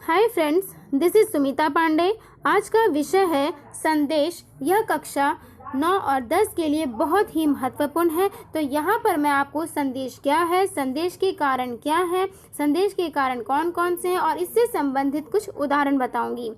Hi friends, this is Sumita Pandey. आज का विषय है संदेश। यह कक्षा 9 और 10 के लिए बहुत ही महत्वपूर्ण है। तो यहाँ पर मैं आपको संदेश क्या है, संदेश के कारण क्या है, संदेश के कारण कौन कौन से हैं और इससे संबंधित कुछ उदाहरण बताऊंगी।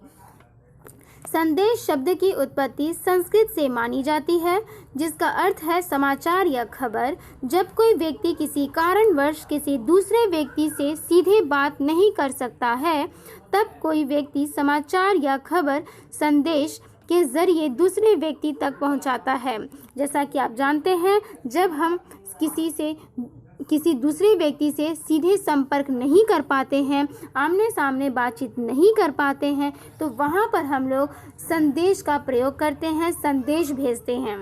संदेश शब्द की उत्पत्ति संस्कृत से मानी जाती है, जिसका अर्थ है समाचार या खबर। जब कोई व्यक्ति किसी कारणवश किसी दूसरे व्यक्ति से सीधे बात नहीं कर सकता है, तब कोई व्यक्ति समाचार या खबर संदेश के जरिए दूसरे व्यक्ति तक पहुंचाता है। जैसा कि आप जानते हैं, जब हम किसी दूसरे व्यक्ति से सीधे संपर्क नहीं कर पाते हैं, आमने सामने बातचीत नहीं कर पाते हैं, तो वहाँ पर हम लोग संदेश का प्रयोग करते हैं, संदेश भेजते हैं।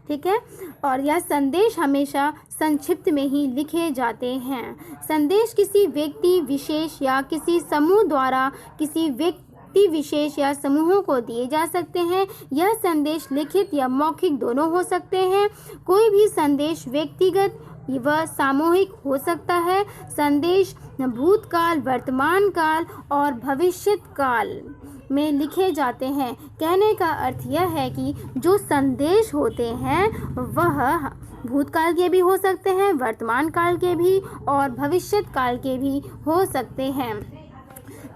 ठीक है। और यह संदेश हमेशा संक्षिप्त में ही लिखे जाते हैं। संदेश किसी व्यक्ति विशेष या किसी समूह द्वारा किसी व्यक्ति विशेष या समूहों को दिए जा सकते हैं। यह संदेश लिखित या मौखिक दोनों हो सकते हैं। कोई भी संदेश व्यक्तिगत वह सामूहिक हो सकता है। संदेश भूतकाल, वर्तमान काल और भविष्य काल में लिखे जाते हैं। कहने का अर्थ यह है कि जो संदेश होते हैं वह भूतकाल के भी हो सकते हैं, वर्तमान काल के भी और भविष्य काल के भी हो सकते हैं।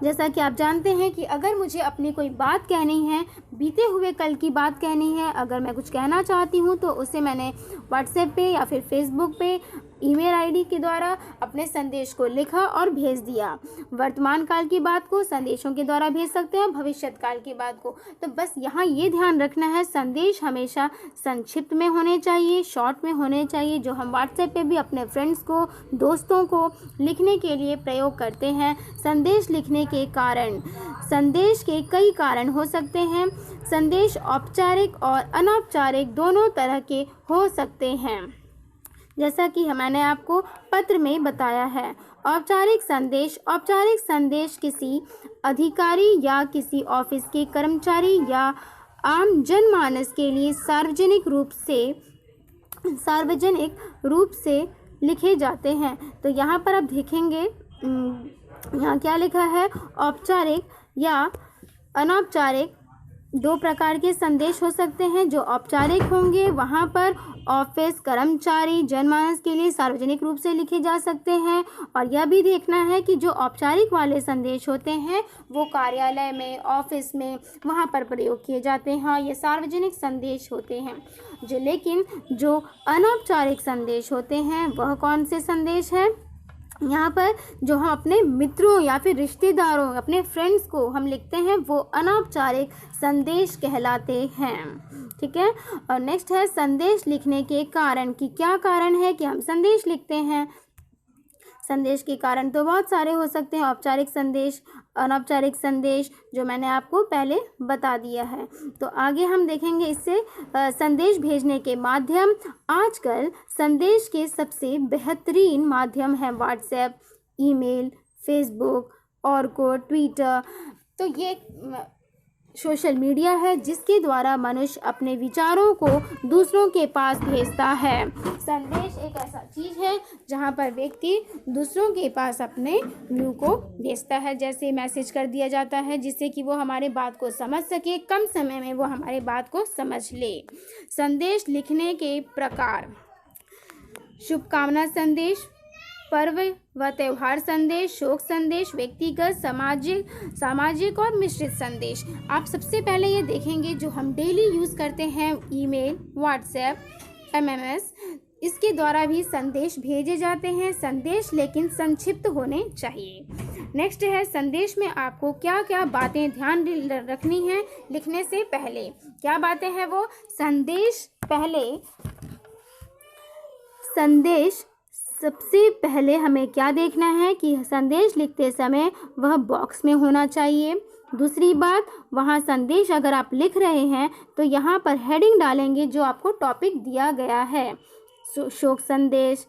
जैसा कि आप जानते हैं कि अगर मुझे अपनी कोई बात कहनी है, बीते हुए कल की बात कहनी है, अगर मैं कुछ कहना चाहती हूँ तो उसे मैंने व्हाट्सएप पे या फिर फेसबुक पे ईमेल आईडी के द्वारा अपने संदेश को लिखा और भेज दिया। वर्तमान काल की बात को संदेशों के द्वारा भेज सकते हैं, भविष्य काल की बात को। तो बस यहाँ ये ध्यान रखना है, संदेश हमेशा संक्षिप्त में होने चाहिए, शॉर्ट में होने चाहिए, जो हम व्हाट्सएप पे भी अपने फ्रेंड्स को, दोस्तों को लिखने के लिए प्रयोग करते हैं। संदेश लिखने के कारण, संदेश के कई कारण हो सकते हैं। संदेश औपचारिक और अनौपचारिक दोनों तरह के हो सकते हैं, जैसा कि मैंने आपको पत्र में बताया है। औपचारिक संदेश किसी अधिकारी या किसी ऑफिस के कर्मचारी या आम जनमानस के लिए सार्वजनिक रूप से लिखे जाते हैं। तो यहाँ पर आप देखेंगे, यहाँ क्या लिखा है, औपचारिक या अनौपचारिक दो प्रकार के संदेश हो सकते हैं। जो औपचारिक होंगे वहाँ पर ऑफिस, कर्मचारी, जनमानस के लिए सार्वजनिक रूप से लिखे जा सकते हैं। और यह भी देखना है कि जो औपचारिक वाले संदेश होते हैं वो कार्यालय में, ऑफिस में, वहाँ पर प्रयोग किए जाते हैं, ये सार्वजनिक संदेश होते हैं। लेकिन जो अनौपचारिक संदेश होते हैं वह कौन से संदेश हैं? यहाँ पर जो हम अपने मित्रों या फिर रिश्तेदारों, अपने फ्रेंड्स को हम लिखते हैं, वो अनौपचारिक संदेश कहलाते हैं। ठीक है। और नेक्स्ट है संदेश लिखने के कारण, कि क्या कारण है कि हम संदेश लिखते हैं। संदेश के कारण तो बहुत सारे हो सकते हैं, औपचारिक संदेश, अनौपचारिक संदेश, जो मैंने आपको पहले बता दिया है। तो आगे हम देखेंगे इससे संदेश भेजने के माध्यम। आजकल संदेश के सबसे बेहतरीन माध्यम है WhatsApp, email, Facebook, Orkut, Twitter. तो ये सोशल मीडिया है जिसके द्वारा मनुष्य अपने विचारों को दूसरों के पास भेजता है। संदेश एक ऐसा चीज़ है जहाँ पर व्यक्ति दूसरों के पास अपने व्यू को भेजता है। जैसे मैसेज कर दिया जाता है जिससे कि वो हमारे बात को समझ सके, कम समय में वो हमारे बात को समझ ले। संदेश लिखने के प्रकार: शुभकामना संदेश, पर्व व त्योहार संदेश, शोक संदेश, व्यक्तिगत, सामाजिक और मिश्रित संदेश। आप सबसे पहले ये देखेंगे जो हम डेली यूज़ करते हैं, ईमेल, व्हाट्सएप, एमएमएस, इसके द्वारा भी संदेश भेजे जाते हैं। संदेश लेकिन संक्षिप्त होने चाहिए। नेक्स्ट है संदेश में आपको क्या क्या बातें ध्यान रखनी है लिखने से पहले। क्या बातें हैं वो? सबसे पहले हमें क्या देखना है कि संदेश लिखते समय वह बॉक्स में होना चाहिए। दूसरी बात, वहाँ संदेश अगर आप लिख रहे हैं तो यहाँ पर हेडिंग डालेंगे जो आपको टॉपिक दिया गया है। शोक संदेश,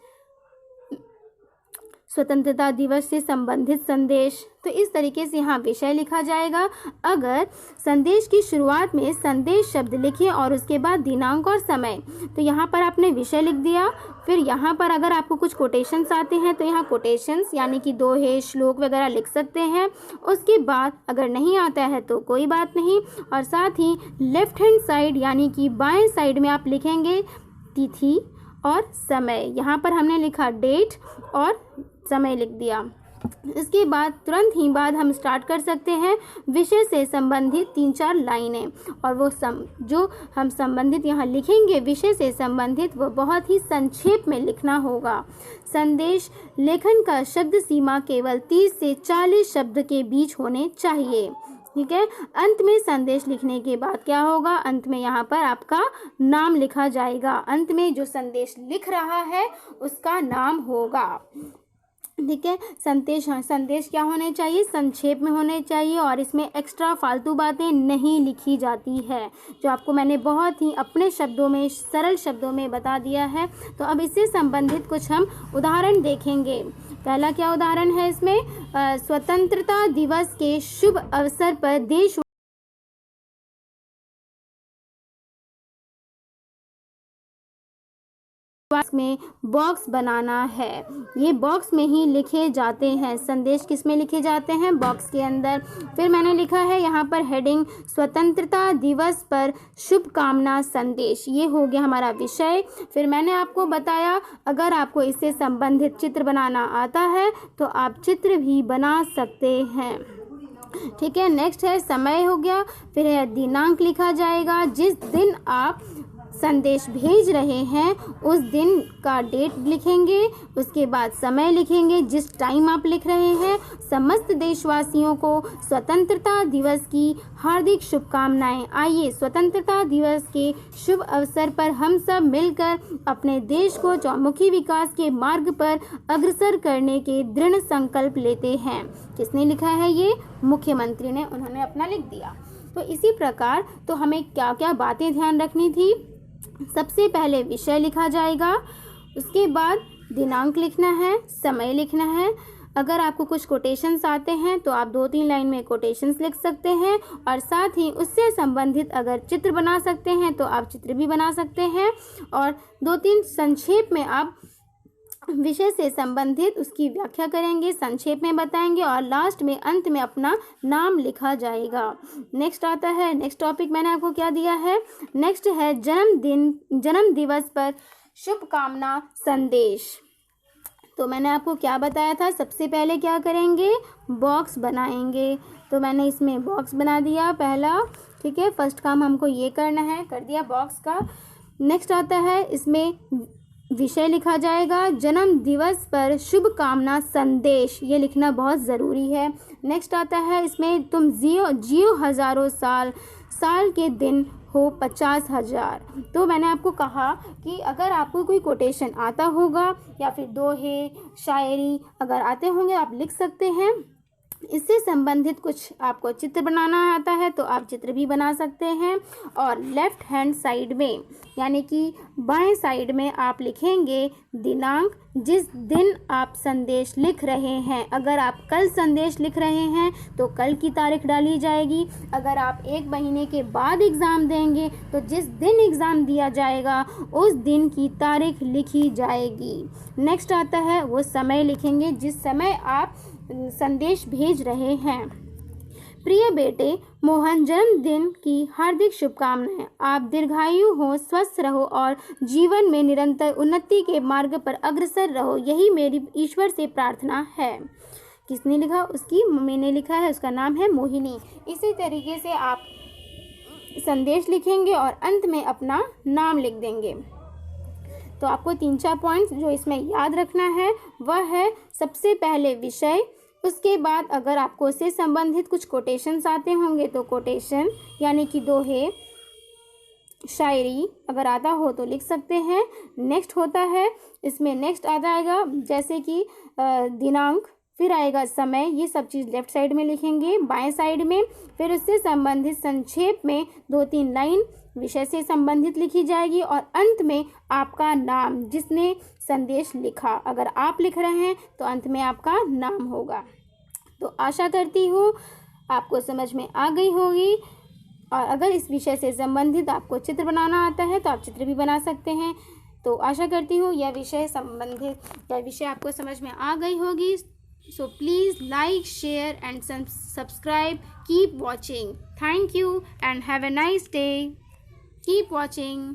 स्वतंत्रता दिवस से संबंधित संदेश। तो इस तरीके से यहाँ विषय लिखा जाएगा। अगर संदेश की शुरुआत में संदेश शब्द लिखिए और उसके बाद दिनांक और समय, तो यहाँ पर आपने विषय लिख दिया। फिर यहाँ पर अगर आपको कुछ कोटेशंस आते हैं तो यहाँ कोटेशंस यानी कि दोहे, श्लोक वगैरह लिख सकते हैं। उसके बाद अगर नहीं आता है तो कोई बात नहीं। और साथ ही लेफ्ट हैंड साइड यानी कि बाएं साइड में आप लिखेंगे तिथि और समय। यहाँ पर हमने लिखा डेट और समय लिख दिया। इसके बाद तुरंत ही बाद हम स्टार्ट कर सकते हैं विषय से संबंधित 3-4 लाइनें। और वो जो हम संबंधित यहाँ लिखेंगे विषय से संबंधित, वो बहुत ही संक्षेप में लिखना होगा। संदेश लेखन का शब्द सीमा केवल 30 से 40 शब्द के बीच होने चाहिए। ठीक है। अंत में संदेश लिखने के बाद क्या होगा, अंत में यहाँ पर आपका नाम लिखा जाएगा। अंत में जो संदेश लिख रहा है उसका नाम होगा। ठीक है। संदेश क्या होने चाहिए, संक्षेप में होने चाहिए और इसमें एक्स्ट्रा फालतू बातें नहीं लिखी जाती है, जो आपको मैंने बहुत ही अपने शब्दों में, सरल शब्दों में बता दिया है। तो अब इससे संबंधित कुछ हम उदाहरण देखेंगे। पहला क्या उदाहरण है इसमें, स्वतंत्रता दिवस के शुभ अवसर पर देश में बॉक्स बनाना है। ये बॉक्स में ही लिखे जाते हैं। संदेश किस में लिखे जाते हैं, बॉक्स के अंदर। फिर मैंने लिखा है यहाँ पर हेडिंग, स्वतंत्रता दिवस पर शुभकामना संदेश। ये हो गया हमारा विषय। फिर मैंने आपको बताया अगर आपको इससे संबंधित चित्र बनाना आता है तो आप चित्र भी बना सकते हैं। ठीक है। नेक्स्ट है समय हो गया। फिर है दिनांक लिखा जाएगा, जिस दिन आप संदेश भेज रहे हैं उस दिन का डेट लिखेंगे। उसके बाद समय लिखेंगे जिस टाइम आप लिख रहे हैं। समस्त देशवासियों को स्वतंत्रता दिवस की हार्दिक शुभकामनाएं। आइए स्वतंत्रता दिवस के शुभ अवसर पर हम सब मिलकर अपने देश को चौमुखी विकास के मार्ग पर अग्रसर करने के दृढ़ संकल्प लेते हैं। किसने लिखा है ये, मुख्यमंत्री ने, उन्होंने अपना लिख दिया। तो इसी प्रकार तो हमें क्या क्या बातें ध्यान रखनी थी। सबसे पहले विषय लिखा जाएगा, उसके बाद दिनांक लिखना है, समय लिखना है। अगर आपको कुछ कोटेशंस आते हैं तो आप 2-3 लाइन में कोटेशंस लिख सकते हैं। और साथ ही उससे संबंधित अगर चित्र बना सकते हैं तो आप चित्र भी बना सकते हैं। और 2-3 संक्षेप में आप विषय से संबंधित उसकी व्याख्या करेंगे, संक्षेप में बताएंगे और लास्ट में अंत में अपना नाम लिखा जाएगा। नेक्स्ट आता है, नेक्स्ट टॉपिक मैंने आपको क्या दिया है, नेक्स्ट है जन्म दिवस पर शुभकामना संदेश। तो मैंने आपको क्या बताया था, सबसे पहले क्या करेंगे, बॉक्स बनाएंगे। तो मैंने इसमें बॉक्स बना दिया पहला। ठीक है, फर्स्ट काम हमको ये करना है, कर दिया बॉक्स का। नेक्स्ट आता है, इसमें विषय लिखा जाएगा, जन्म दिवस पर शुभकामना संदेश, ये लिखना बहुत ज़रूरी है। नेक्स्ट आता है, इसमें तुम जियो हज़ारों साल के दिन हो 50,000। तो मैंने आपको कहा कि अगर आपको कोई कोटेशन आता होगा या फिर दोहे, शायरी अगर आते होंगे आप लिख सकते हैं। इससे संबंधित कुछ आपको चित्र बनाना आता है तो आप चित्र भी बना सकते हैं। और लेफ्ट हैंड साइड में यानी कि बाएं साइड में आप लिखेंगे दिनांक, जिस दिन आप संदेश लिख रहे हैं। अगर आप कल संदेश लिख रहे हैं तो कल की तारीख डाली जाएगी। अगर आप 1 महीने के बाद एग्ज़ाम देंगे तो जिस दिन एग्ज़ाम दिया जाएगा उस दिन की तारीख लिखी जाएगी। नेक्स्ट आता है, वो समय लिखेंगे जिस समय आप संदेश भेज रहे हैं। प्रिय बेटे मोहन, जन्मदिन की हार्दिक शुभकामनाएं। आप दीर्घायु हो, स्वस्थ रहो और जीवन में निरंतर उन्नति के मार्ग पर अग्रसर रहो, यही मेरी ईश्वर से प्रार्थना है। किसने लिखा, उसकी मम्मी ने लिखा है, उसका नाम है मोहिनी। इसी तरीके से आप संदेश लिखेंगे और अंत में अपना नाम लिख देंगे। तो आपको 3-4 पॉइंट्स जो इसमें याद रखना है वह है, सबसे पहले विषय, उसके बाद अगर आपको उससे संबंधित कुछ कोटेशंस आते होंगे तो कोटेशन यानी कि दोहे, शायरी अगर आता हो तो लिख सकते हैं। नेक्स्ट होता है, इसमें नेक्स्ट आ जाएगा जैसे कि दिनांक, फिर आएगा समय, ये सब चीज़ लेफ्ट साइड में लिखेंगे, बाएं साइड में। फिर उससे संबंधित संक्षेप में 2-3 लाइन विषय से संबंधित लिखी जाएगी और अंत में आपका नाम, जिसने संदेश लिखा। अगर आप लिख रहे हैं तो अंत में आपका नाम होगा। तो आशा करती हूँ आपको समझ में आ गई होगी। और अगर इस विषय से संबंधित आपको चित्र बनाना आता है तो आप चित्र भी बना सकते हैं। तो आशा करती हूँ यह विषय आपको समझ में आ गई होगी। So please like, share and subscribe. Keep watching. Thank you and have a nice day. Keep watching.